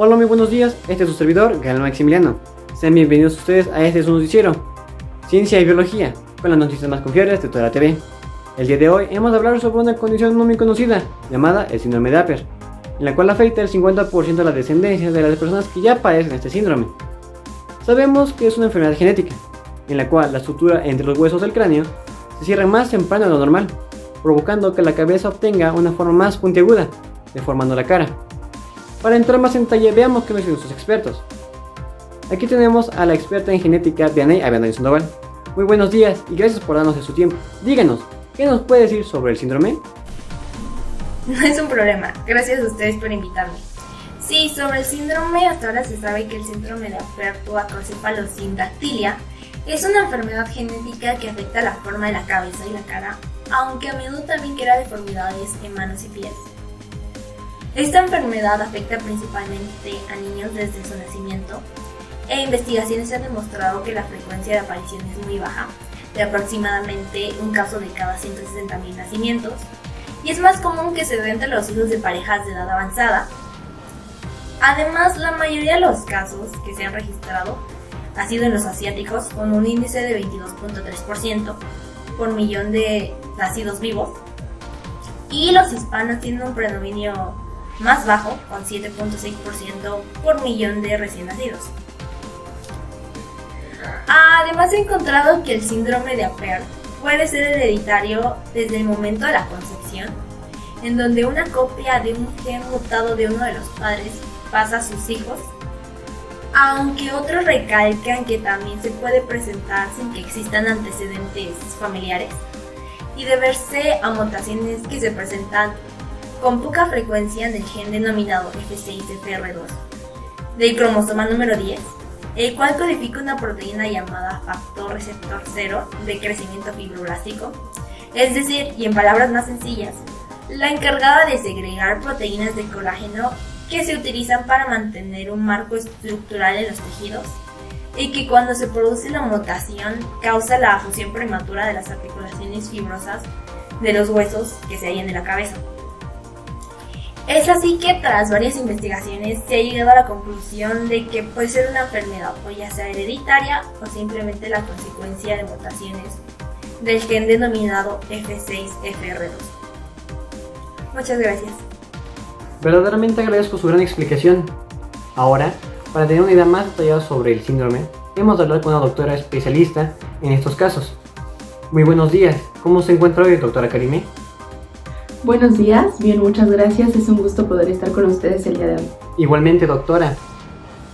Hola, muy buenos días, este es su servidor, Galo Maximiliano. Sean bienvenidos ustedes a este su noticiero, Ciencia y Biología, con las noticias más confiables de toda la TV. El día de hoy hemos de hablar sobre una condición no muy conocida, llamada el síndrome de Apert, en la cual afecta el 50% de la descendencia de las personas que ya padecen este síndrome. Sabemos que es una enfermedad genética, en la cual la estructura entre los huesos del cráneo se cierra más temprano de lo normal, provocando que la cabeza obtenga una forma más puntiaguda, deformando la cara. Para entrar más en detalle, veamos qué nos dicen sus expertos. Aquí tenemos a la experta en genética Vianey Avendaño Sandoval. Muy buenos días y gracias por darnos de su tiempo. Díganos, ¿qué nos puede decir sobre el síndrome? No es un problema, gracias a ustedes por invitarme. Sí, sobre el síndrome, hasta ahora se sabe que el síndrome de Apert o acrocefalosindactilia es una enfermedad genética que afecta la forma de la cabeza y la cara, aunque a menudo también crea deformidades en manos y pies. Esta enfermedad afecta principalmente a niños desde su nacimiento, e investigaciones han demostrado que la frecuencia de aparición es muy baja, de aproximadamente un caso de cada 160,000 nacimientos, y es más común que se dé entre los hijos de parejas de edad avanzada. Además, la mayoría de los casos que se han registrado ha sido en los asiáticos, con un índice de 22.3% por millón de nacidos vivos, y los hispanos tienen un predominio más bajo, con 7.6% por millón de recién nacidos. Además, he encontrado que el síndrome de Apert puede ser hereditario desde el momento de la concepción, en donde una copia de un gen mutado de uno de los padres pasa a sus hijos, aunque otros recalcan que también se puede presentar sin que existan antecedentes familiares y deberse a mutaciones que se presentan con poca frecuencia en el gen denominado F6FR2 del cromosoma número 10, el cual codifica una proteína llamada factor receptor 0 de crecimiento fibroblástico, es decir, y en palabras más sencillas, la encargada de segregar proteínas de colágeno que se utilizan para mantener un marco estructural en los tejidos y que cuando se produce la mutación causa la fusión prematura de las articulaciones fibrosas de los huesos que se hallan en la cabeza. Es así que tras varias investigaciones se ha llegado a la conclusión de que puede ser una enfermedad o ya sea hereditaria o simplemente la consecuencia de mutaciones del gen denominado F6FR2. Muchas gracias. Verdaderamente agradezco su gran explicación. Ahora, para tener una idea más detallada sobre el síndrome, hemos de hablar con una doctora especialista en estos casos. Muy buenos días, ¿cómo se encuentra hoy, doctora Karime? Buenos días, bien, muchas gracias, es un gusto poder estar con ustedes el día de hoy. Igualmente, doctora.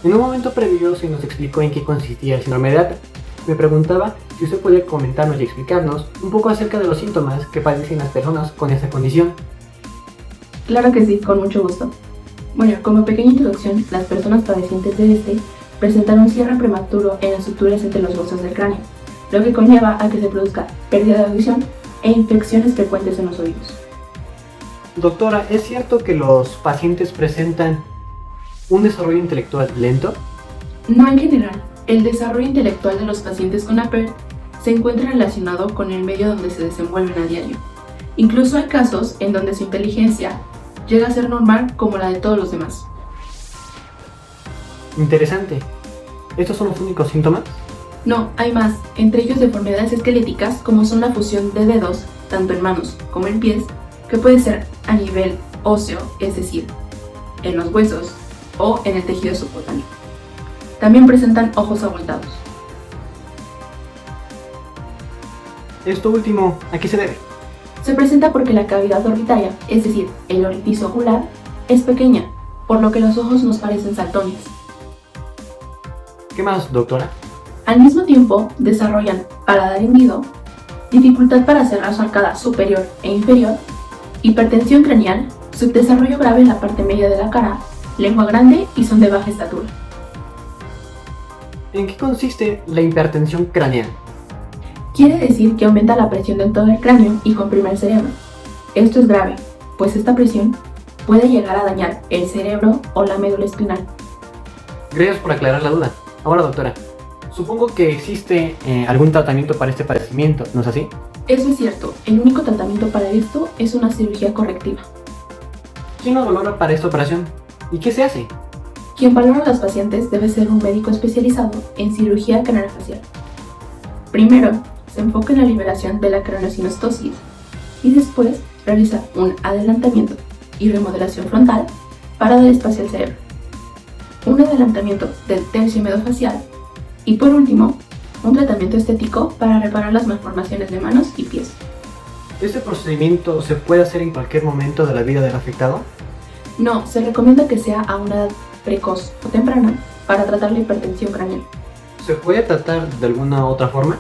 En un momento previo se nos explicó en qué consistía el síndrome de Apert. Me preguntaba si usted podía comentarnos y explicarnos un poco acerca de los síntomas que padecen las personas con esta condición. Claro que sí, con mucho gusto. Bueno, como pequeña introducción, las personas padecientes de este presentan un cierre prematuro en las suturas entre los huesos del cráneo, lo que conlleva a que se produzca pérdida de audición e infecciones frecuentes en los oídos. Doctora, ¿es cierto que los pacientes presentan un desarrollo intelectual lento? No en general, el desarrollo intelectual de los pacientes con Apert se encuentra relacionado con el medio donde se desenvuelven a diario. Incluso hay casos en donde su inteligencia llega a ser normal como la de todos los demás. Interesante. ¿Estos son los únicos síntomas? No, hay más, entre ellos deformidades esqueléticas como son la fusión de dedos, tanto en manos como en pies, que puede ser a nivel óseo, es decir, en los huesos o en el tejido subcutáneo. También presentan ojos abultados. Esto último, ¿a qué se debe? Se presenta porque la cavidad orbitaria, es decir, el orificio ocular, es pequeña, por lo que los ojos nos parecen saltones. ¿Qué más, doctora? Al mismo tiempo, desarrollan paladar hendido, dificultad para cerrar su arcada superior e inferior, hipertensión craneal, subdesarrollo grave en la parte media de la cara, lengua grande y son de baja estatura. ¿En qué consiste la hipertensión craneal? Quiere decir que aumenta la presión de todo el cráneo y comprime el cerebro. Esto es grave, pues esta presión puede llegar a dañar el cerebro o la médula espinal. Gracias por aclarar la duda. Ahora, doctora, supongo que existe algún tratamiento para este padecimiento, ¿no es así? Eso es cierto, el único tratamiento para esto es una cirugía correctiva. ¿Quién nos valora para esta operación? ¿Y qué se hace? Quien valora a los pacientes debe ser un médico especializado en cirugía craneofacial. Primero, se enfoca en la liberación de la craneosinostosis y después realiza un adelantamiento y remodelación frontal para dar espacio al cerebro, un adelantamiento del tercio medofacial y por último, un tratamiento estético para reparar las malformaciones de manos y pies. ¿Este procedimiento se puede hacer en cualquier momento de la vida del afectado? No, se recomienda que sea a una edad precoz o temprana para tratar la hipertensión craneal. ¿Se puede tratar de alguna otra forma?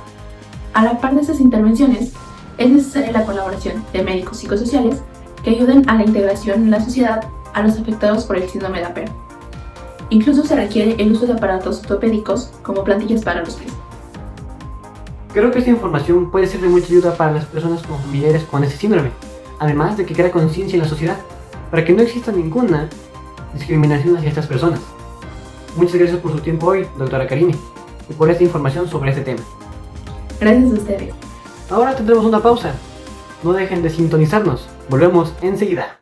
A la par de estas intervenciones, es necesaria la colaboración de médicos psicosociales que ayuden a la integración en la sociedad a los afectados por el síndrome de Apert. Incluso se requiere el uso de aparatos ortopédicos como plantillas para los pies. Creo que esta información puede ser de mucha ayuda para las personas con familiares con ese síndrome, además de que crea conciencia en la sociedad, para que no exista ninguna discriminación hacia estas personas. Muchas gracias por su tiempo hoy, doctora Karine, y por esta información sobre este tema. Gracias a ustedes. Ahora tendremos una pausa. No dejen de sintonizarnos. Volvemos enseguida.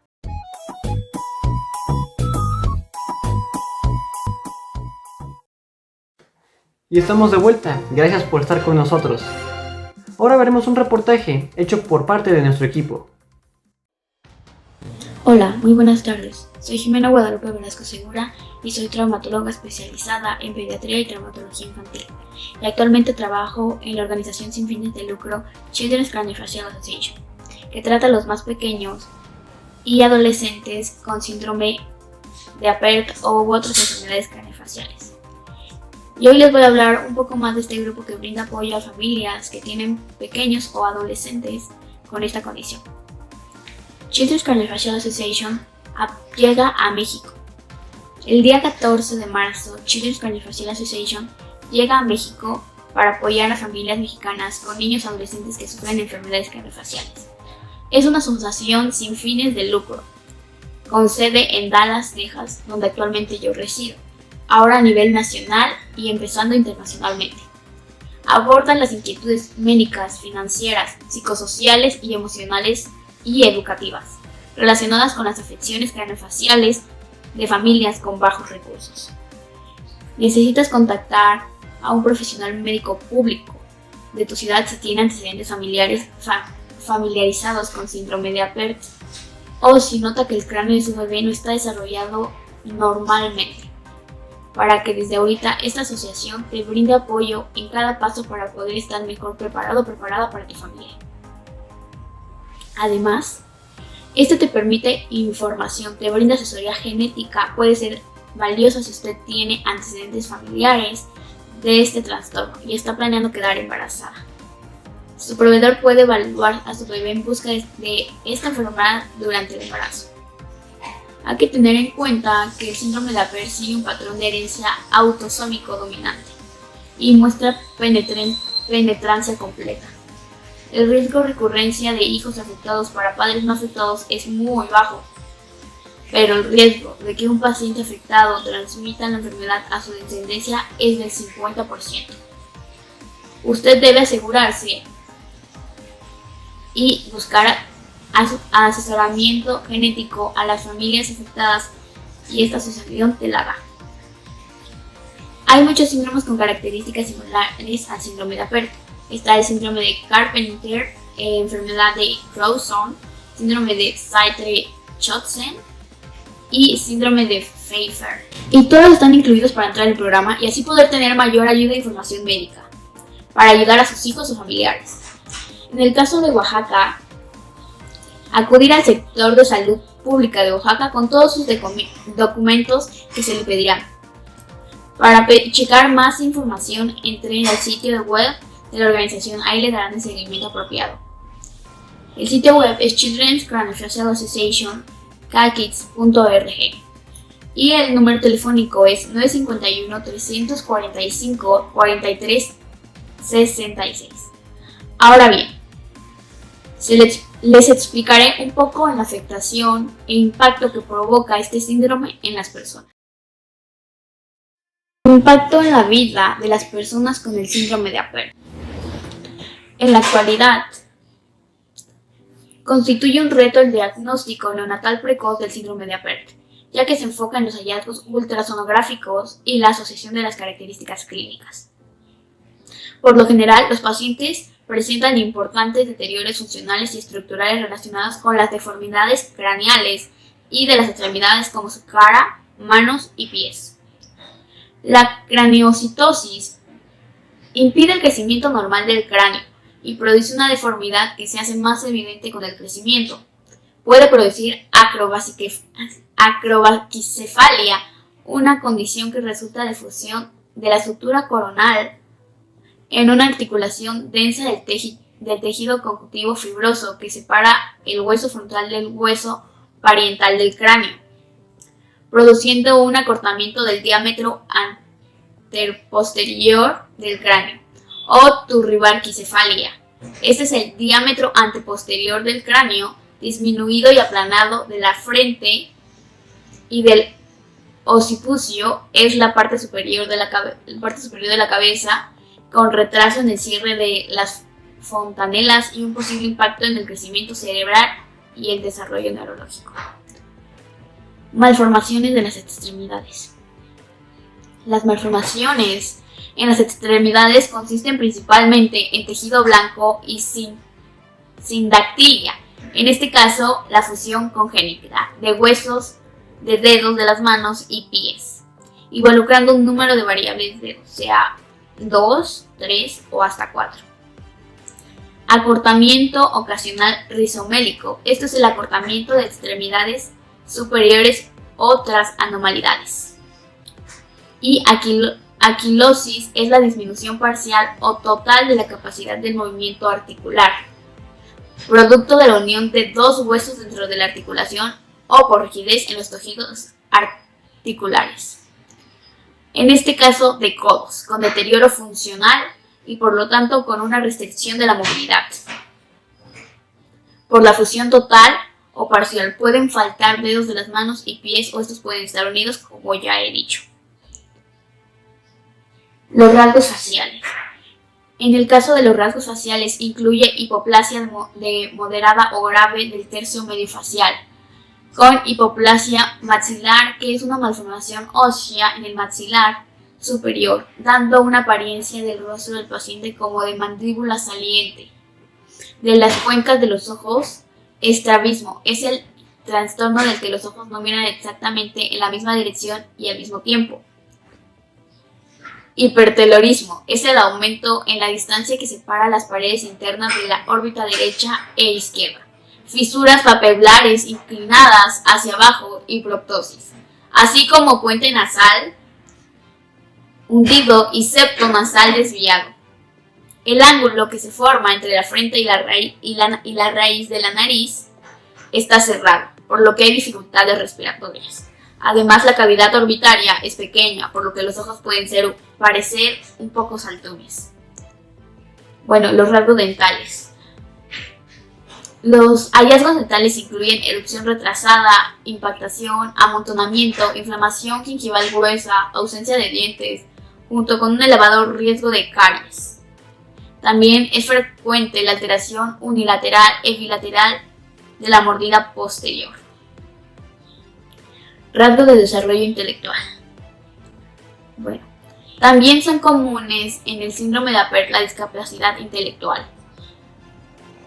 Y estamos de vuelta. Gracias por estar con nosotros. Ahora veremos un reportaje hecho por parte de nuestro equipo. Hola, muy buenas tardes. Soy Jimena Guadalupe Velasco Segura y soy traumatóloga especializada en pediatría y traumatología infantil. Y actualmente trabajo en la organización sin fines de lucro Children's Craniofacial Association, que trata a los más pequeños y adolescentes con síndrome de Apert u otras enfermedades craniofaciales. Y hoy les voy a hablar un poco más de este grupo que brinda apoyo a familias que tienen pequeños o adolescentes con esta condición. Children's Craniofacial Association llega a México. El día 14 de marzo, Children's Craniofacial Association llega a México para apoyar a familias mexicanas con niños y adolescentes que sufren enfermedades craniofaciales. Es una asociación sin fines de lucro, con sede en Dallas, Texas, donde actualmente yo resido, ahora a nivel nacional y empezando internacionalmente. Abordan las inquietudes médicas, financieras, psicosociales y emocionales y educativas, relacionadas con las afecciones craniofaciales de familias con bajos recursos. Necesitas contactar a un profesional médico público de tu ciudad si tiene antecedentes familiares familiarizados con síndrome de Apert o si nota que el cráneo de su bebé no está desarrollado normalmente, para que desde ahorita esta asociación te brinde apoyo en cada paso para poder estar mejor preparado o preparada para tu familia. Además, esto te permite información, te brinda asesoría genética, puede ser valiosa si usted tiene antecedentes familiares de este trastorno y está planeando quedar embarazada. Su proveedor puede evaluar a su bebé en busca de esta enfermedad durante el embarazo. Hay que tener en cuenta que el síndrome de Apert sigue un patrón de herencia autosómico dominante y muestra penetrancia completa. El riesgo de recurrencia de hijos afectados para padres no afectados es muy bajo, pero el riesgo de que un paciente afectado transmita la enfermedad a su descendencia es del 50%. Usted debe asegurarse y buscar asesoramiento genético a las familias afectadas y esta asociación te la da. Hay muchos síndromes con características similares al síndrome de Apert. Está el síndrome de Carpenter, enfermedad de Creutzfeldt, síndrome de Sayre-Chotsen y síndrome de Pfeiffer. Y todos están incluidos para entrar al programa y así poder tener mayor ayuda e información médica para ayudar a sus hijos o familiares. En el caso de Oaxaca, acudir al sector de salud pública de Oaxaca con todos sus documentos que se le pedirán. Para checar más información, entren al sitio web de la organización, ahí le darán el seguimiento apropiado. El sitio web es Children's Craniofacial Association, cakids.org y el número telefónico es 951-345-4366. Ahora bien, les explicaré un poco en la afectación e impacto que provoca este síndrome en las personas. Impacto en la vida de las personas con el síndrome de Apert. En la actualidad, constituye un reto el diagnóstico neonatal precoz del síndrome de Apert, ya que se enfoca en los hallazgos ultrasonográficos y la asociación de las características clínicas. Por lo general, los pacientes presentan importantes deterioros funcionales y estructurales relacionados con las deformidades craneales y de las extremidades como su cara, manos y pies. La craneocitosis impide el crecimiento normal del cráneo y produce una deformidad que se hace más evidente con el crecimiento. Puede producir acrobaquicefalia, una condición que resulta de fusión de la estructura coronal en una articulación densa del tejido conjuntivo fibroso que separa el hueso frontal del hueso parietal del cráneo, produciendo un acortamiento del diámetro anteposterior del cráneo, o turribarquicefalia. Este es el diámetro anteposterior del cráneo disminuido y aplanado de la frente, y del occipucio es la parte superior de la cabeza, con retraso en el cierre de las fontanelas y un posible impacto en el crecimiento cerebral y el desarrollo neurológico. Malformaciones de las extremidades. Las malformaciones en las extremidades consisten principalmente en tejido blanco y sindactilia. En este caso, la fusión congénita de huesos de dedos de las manos y pies, involucrando un número de variables de dedos, sea 2, 3 o hasta 4. Acortamiento ocasional rizomélico. Esto es el acortamiento de extremidades superiores o otras anormalidades. Y aquilosis es la disminución parcial o total de la capacidad del movimiento articular, producto de la unión de dos huesos dentro de la articulación o por rigidez en los tejidos articulares. En este caso de codos, con deterioro funcional y por lo tanto con una restricción de la movilidad. Por la fusión total o parcial pueden faltar dedos de las manos y pies, o estos pueden estar unidos, como ya he dicho. Los rasgos faciales. En el caso de los rasgos faciales incluye hipoplasia de moderada o grave del tercio medio facial, con hipoplasia maxilar, que es una malformación ósea en el maxilar superior, dando una apariencia del rostro del paciente como de mandíbula saliente. De las cuencas de los ojos, estrabismo es el trastorno del que los ojos no miran exactamente en la misma dirección y al mismo tiempo. Hipertelorismo es el aumento en la distancia que separa las paredes internas de la órbita derecha e izquierda. Fisuras papilares inclinadas hacia abajo y proptosis, así como puente nasal hundido y septo nasal desviado. El ángulo que se forma entre la frente y la raíz de la nariz está cerrado, por lo que hay dificultades respiratorias. Además, la cavidad orbitaria es pequeña, por lo que los ojos pueden parecer un poco saltones. Bueno, los rasgos dentales. Los hallazgos dentales incluyen erupción retrasada, impactación, amontonamiento, inflamación gingival gruesa, ausencia de dientes, junto con un elevado riesgo de caries. También es frecuente la alteración unilateral y bilateral de la mordida posterior. Rasgos de desarrollo intelectual. Bueno, también son comunes en el síndrome de Apert la discapacidad intelectual,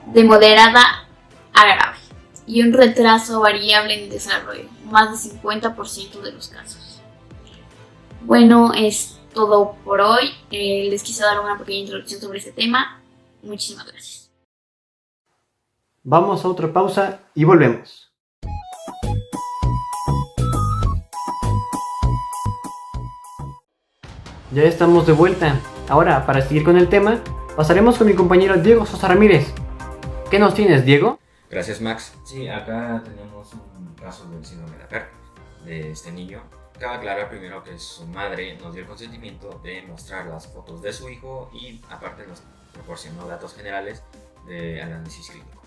de moderada a grave, y un retraso variable en el desarrollo, más del 50% de los casos. Bueno, es todo por hoy. Les quise dar una pequeña introducción sobre este tema. Muchísimas gracias. Vamos a otra pausa y volvemos. Ya estamos de vuelta. Ahora, para seguir con el tema, pasaremos con mi compañero Diego Sosa Ramírez. ¿Qué nos tienes, Diego? Gracias, Max. Sí, acá tenemos un caso del síndrome de Apert, de este niño. Cabe aclarar primero que su madre nos dio el consentimiento de mostrar las fotos de su hijo y aparte nos proporcionó datos generales de análisis clínico.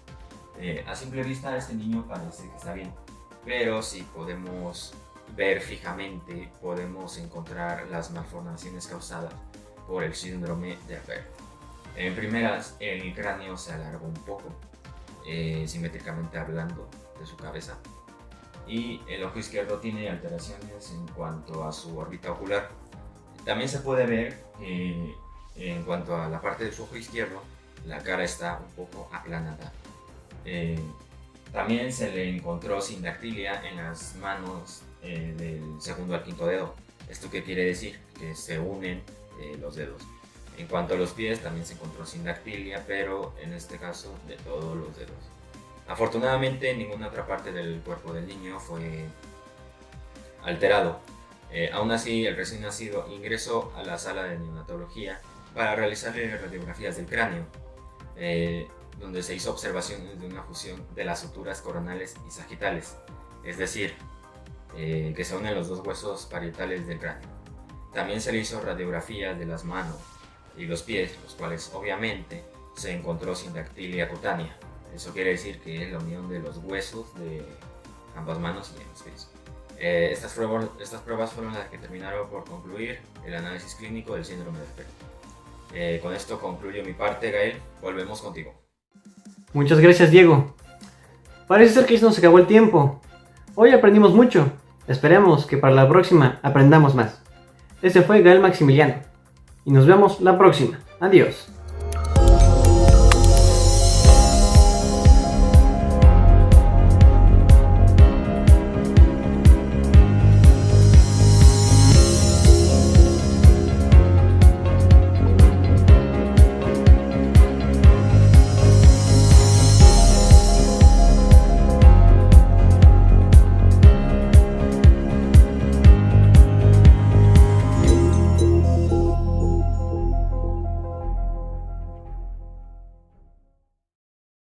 A simple vista este niño parece que está bien, pero si podemos ver fijamente podemos encontrar las malformaciones causadas por el síndrome de Apert. En primeras, el cráneo se alargó un poco, simétricamente hablando, de su cabeza, y el ojo izquierdo tiene alteraciones en cuanto a su órbita ocular. También se puede ver que en cuanto a la parte de su ojo izquierdo, la cara está un poco aplanada. También se le encontró sindactilia en las manos del segundo al quinto dedo. ¿Esto qué quiere decir? Que se unen los dedos. En cuanto a los pies, también se encontró sindactilia, pero en este caso de todos los dedos. Afortunadamente, ninguna otra parte del cuerpo del niño fue alterado. Aún así, el recién nacido ingresó a la sala de neonatología para realizarle radiografías del cráneo, donde se hizo observaciones de una fusión de las suturas coronales y sagitales, es decir, que se unen los dos huesos parietales del cráneo. También se le hizo radiografías de las manos y los pies, los cuales obviamente se encontró sindactilia cutánea. Eso quiere decir que es la unión de los huesos de ambas manos y de los pies. Estas pruebas fueron las que terminaron por concluir el análisis clínico del síndrome de Apert. Con esto concluyo mi parte, Gael. Volvemos contigo. Muchas gracias, Diego. Parece ser que ya nos acabó el tiempo. Hoy aprendimos mucho. Esperemos que para la próxima aprendamos más. Este fue Gael Maximiliano. Y nos vemos la próxima. Adiós.